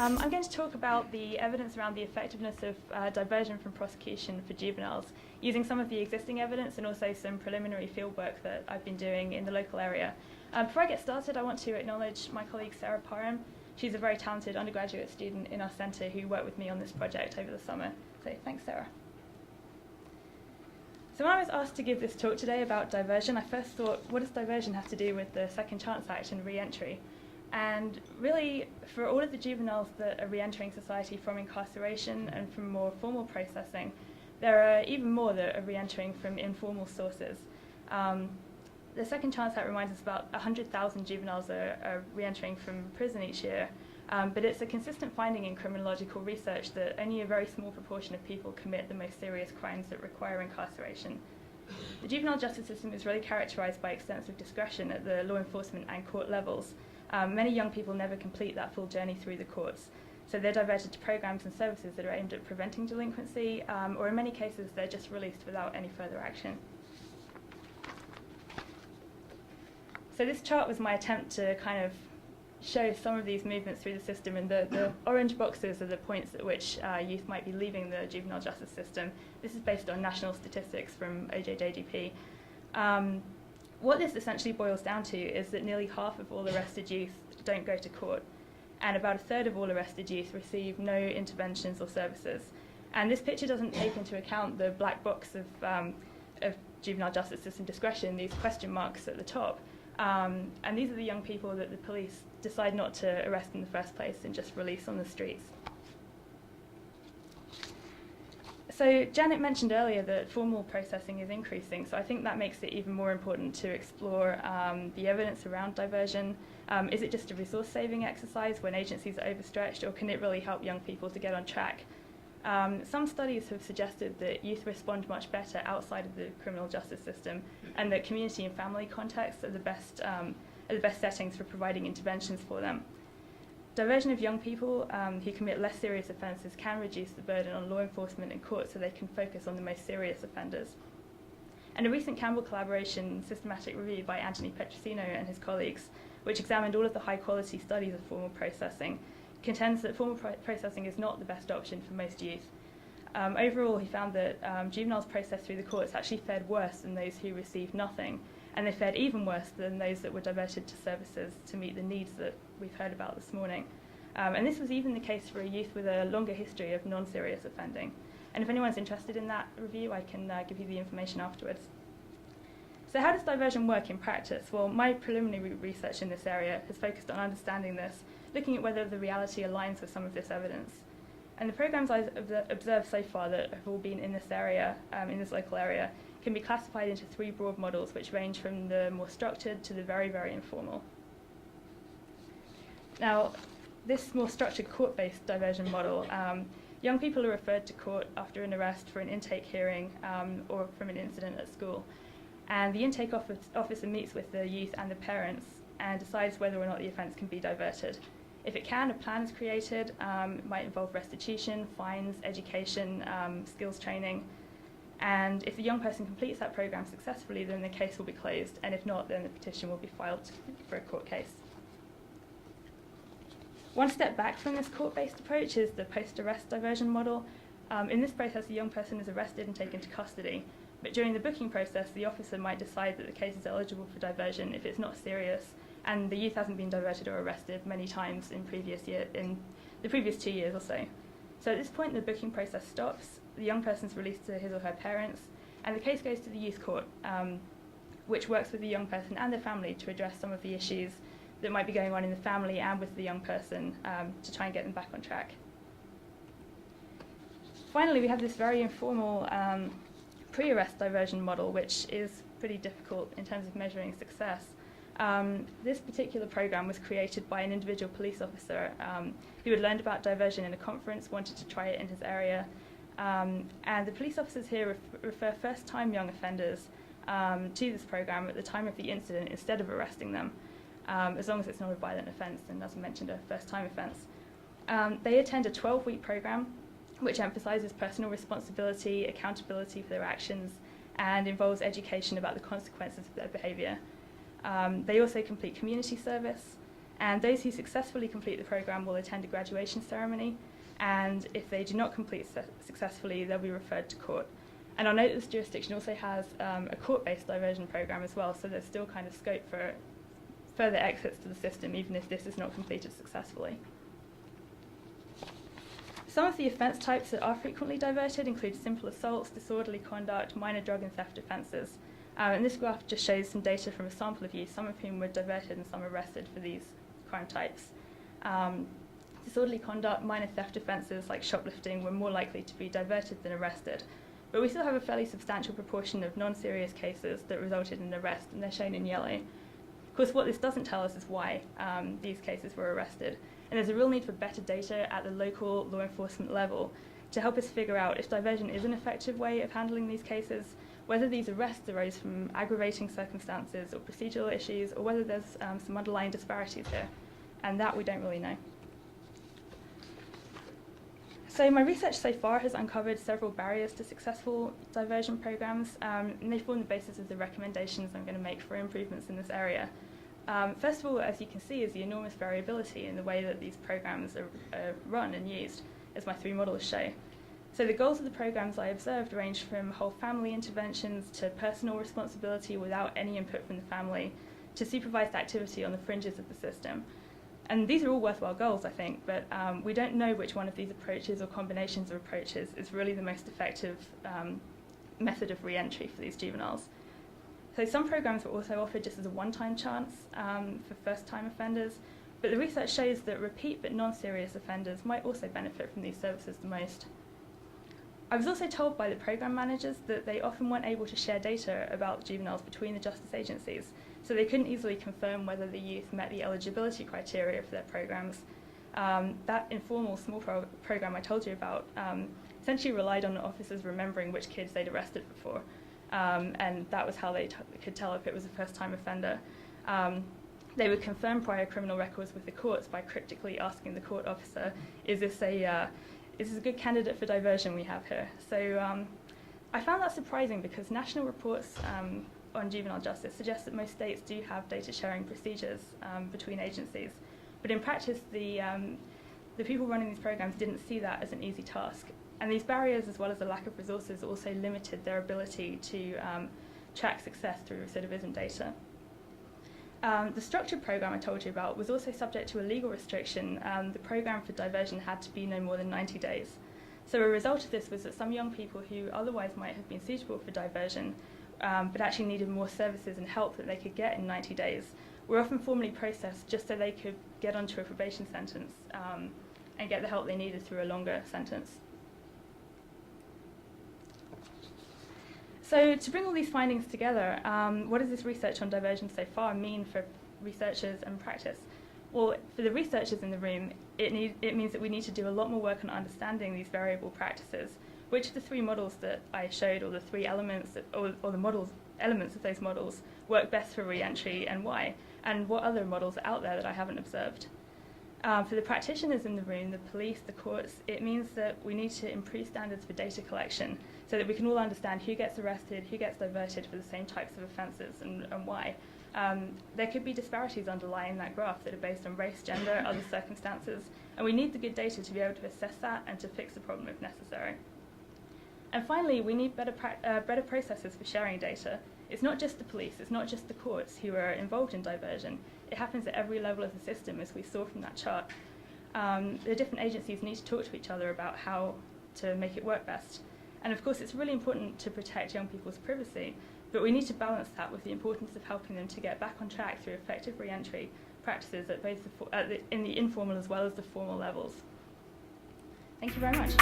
I'm going to talk about the evidence around the effectiveness of diversion from prosecution for juveniles, using some of the existing evidence and also some preliminary fieldwork that I've been doing in the local area. Before I get started, I want to acknowledge my colleague Sarah Parham. She's a very talented undergraduate student in our centre who worked with me on this project over the summer. So thanks, Sarah. So when I was asked to give this talk today about diversion, I first thought, what does diversion have to do with the Second Chance Act and re-entry? And really, for all of the juveniles that are re-entering society from incarceration and from more formal processing, there are even more that are re-entering from informal sources. The Second Chance Act reminds us about 100,000 juveniles are re-entering from prison each year, but it's a consistent finding in criminological research that only a very small proportion of people commit the most serious crimes that require incarceration. The juvenile justice system is really characterized by extensive discretion at the law enforcement and court levels. Many young people never complete that full journey through the courts, so they're diverted to programs and services that are aimed at preventing delinquency, or in many cases they're just released without any further action. So this chart was my attempt to kind of show some of these movements through the system, and the orange boxes are the points at which youth might be leaving the juvenile justice system. This is based on national statistics from OJJDP. What this essentially boils down to is that nearly half of all arrested youth don't go to court, and about a third of all arrested youth receive no interventions or services. And this picture doesn't take into account the black box of juvenile justice system discretion, these question marks at the top. And these are the young people that the police decide not to arrest in the first place and just release on the streets. So Janet mentioned earlier that formal processing is increasing, so I think that makes it even more important to explore the evidence around diversion. Is it just a resource-saving exercise when agencies are overstretched, or can it really help young people to get on track? Some studies have suggested that youth respond much better outside of the criminal justice system, and that community and family contexts are the best settings for providing interventions for them. Diversion of young people who commit less serious offences can reduce the burden on law enforcement and courts so they can focus on the most serious offenders. And a recent Campbell collaboration systematic review by Anthony Petrosino and his colleagues, which examined all of the high-quality studies of formal processing, contends that formal processing is not the best option for most youth. Overall, he found that juveniles processed through the courts actually fared worse than those who received nothing, and they fared even worse than those that were diverted to services to meet the needs that we've heard about this morning. And this was even the case for a youth with a longer history of non-serious offending. And if anyone's interested in that review, I can give you the information afterwards. So how does diversion work in practice? Well, my preliminary research in this area has focused on understanding this, looking at whether the reality aligns with some of this evidence. And the programs I've observed so far that have all been in this area, in this local area, can be classified into three broad models, which range from the more structured to the very, very informal. Now, this more structured court-based diversion model, young people are referred to court after an arrest for an intake hearing or from an incident at school. And the intake officer meets with the youth and the parents and decides whether or not the offence can be diverted. If it can, a plan is created. It might involve restitution, fines, education, skills training. And if the young person completes that programme successfully, then the case will be closed. And if not, then the petition will be filed for a court case. One step back from this court-based approach is the post-arrest diversion model. In this process, the young person is arrested and taken to custody. But during the booking process, the officer might decide that the case is eligible for diversion if it's not serious, and the youth hasn't been diverted or arrested many times in the previous 2 years or so. So at this point, the booking process stops, the young person's released to his or her parents, and the case goes to the youth court, which works with the young person and their family to address some of the issues that might be going on in the family and with the young person to try and get them back on track. Finally, we have this very informal pre-arrest diversion model, which is pretty difficult in terms of measuring success. This particular program was created by an individual police officer who had learned about diversion in a conference, wanted to try it in his area, and the police officers here refer first-time young offenders to this program at the time of the incident instead of arresting them, as long as it's not a violent offence and, as I mentioned, a first-time offence. They attend a 12-week program which emphasises personal responsibility, accountability for their actions, and involves education about the consequences of their behaviour. They also complete community service, And those who successfully complete the program will attend a graduation ceremony, and if they do not complete successfully, they'll be referred to court. And I'll note that this jurisdiction also has a court-based diversion program as well, so there's still kind of scope for further exits to the system, even if this is not completed successfully. Some of the offence types that are frequently diverted include simple assaults, disorderly conduct, minor drug and theft offences. And this graph just shows some data from a sample of youth, some of whom were diverted and some arrested for these crime types. Disorderly conduct, minor theft offences like shoplifting were more likely to be diverted than arrested. But we still have a fairly substantial proportion of non-serious cases that resulted in arrest, and they're shown in yellow. Of course, what this doesn't tell us is why these cases were arrested. And there's a real need for better data at the local law enforcement level to help us figure out if diversion is an effective way of handling these cases, whether these arrests arose from aggravating circumstances or procedural issues, or whether there's some underlying disparities here. And that we don't really know. So my research so far has uncovered several barriers to successful diversion programs, and they form the basis of the recommendations I'm going to make for improvements in this area. First of all, as you can see, is the enormous variability in the way that these programs are run and used, as my three models show. So the goals of the programs I observed range from whole family interventions to personal responsibility without any input from the family, to supervised activity on the fringes of the system. And these are all worthwhile goals, I think, but we don't know which one of these approaches or combinations of approaches is really the most effective method of re-entry for these juveniles. So some programs were also offered just as a one-time chance for first-time offenders, but the research shows that repeat but non-serious offenders might also benefit from these services the most. I was also told by the program managers that they often weren't able to share data about juveniles between the justice agencies, so they couldn't easily confirm whether the youth met the eligibility criteria for their programs. That informal small program I told you about essentially relied on officers remembering which kids they'd arrested before, and that was how they could tell if it was a first-time offender. They would confirm prior criminal records with the courts by cryptically asking the court officer, is this a good candidate for diversion we have here? So I found that surprising because national reports on juvenile justice suggest that most states do have data sharing procedures between agencies. But in practice, the people running these programs didn't see that as an easy task. And these barriers, as well as the lack of resources, also limited their ability to track success through recidivism data. The structured program I told you about was also subject to a legal restriction. The program for diversion had to be no more than 90 days. So a result of this was that some young people who otherwise might have been suitable for diversion but actually needed more services and help that they could get in 90 days were often formally processed just so they could get onto a probation sentence and get the help they needed through a longer sentence. So to bring all these findings together, what does this research on diversion so far mean for researchers and practice? Well, for the researchers in the room, it means that we need to do a lot more work on understanding these variable practices. Which of the three models that I showed, or the three elements, or the elements of those models, work best for re-entry and why? And what other models are out there that I haven't observed? For the practitioners in the room, the police, the courts, it means that we need to improve standards for data collection so that we can all understand who gets arrested, who gets diverted for the same types of offences and why. There could be disparities underlying that graph that are based on race, gender, other circumstances, and we need the good data to be able to assess that and to fix the problem if necessary. And finally, we need better processes for sharing data. It's not just the police, it's not just the courts who are involved in diversion. It happens at every level of the system, as we saw from that chart. The different agencies need to talk to each other about how to make it work best. And of course, it's really important to protect young people's privacy, but we need to balance that with the importance of helping them to get back on track through effective re-entry practices at both in the informal as well as the formal levels. Thank you very much.